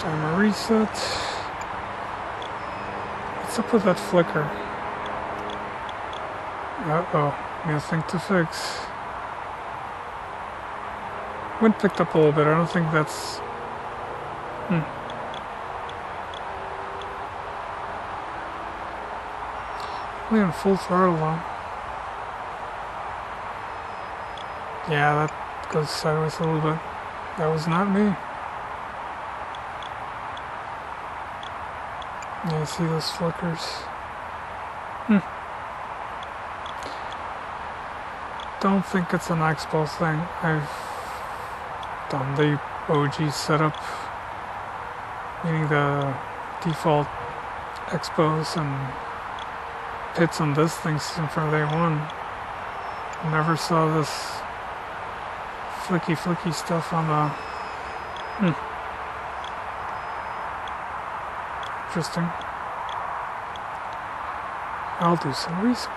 Timer reset. What's up with that flicker? Uh-oh, new thing to fix. Wind picked up a little bit. I don't think that's... Only on full throttle though. Yeah, that goes sideways a little bit. That was not me. Yeah, you see those flickers? Don't think it's an expo thing. I've done the OG setup, meaning the default expos and pits on this thing from day one. Never saw this flicky stuff on the... Interesting. I'll do some research.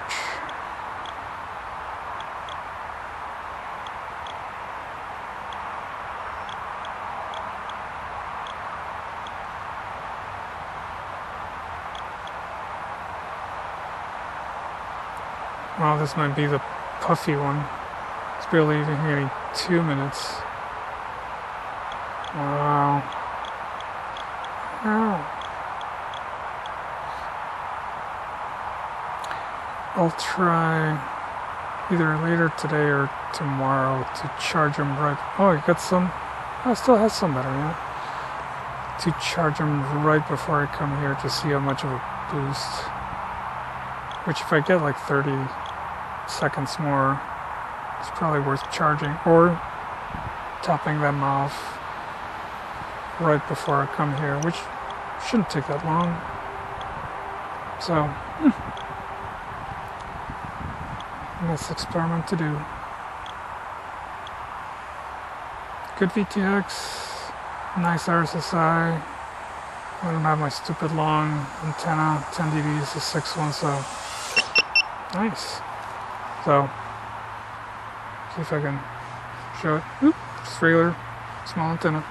Wow, this might be the puffy one. It's barely even getting 2 minutes. Wow. Ow. I'll try either later today or tomorrow to charge them right. Oh, you got some. Oh, it still has some battery, yeah. To charge them right before I come here to see how much of a boost. Which, if I get like 30 seconds more, it's probably worth charging or topping them off right before I come here, which shouldn't take that long. So, nice experiment to do. Good VTX, nice RSSI. I don't have my stupid long antenna, 10 dB is a 6 one, so nice. So, see if I can show it. Oop, just regular small antenna.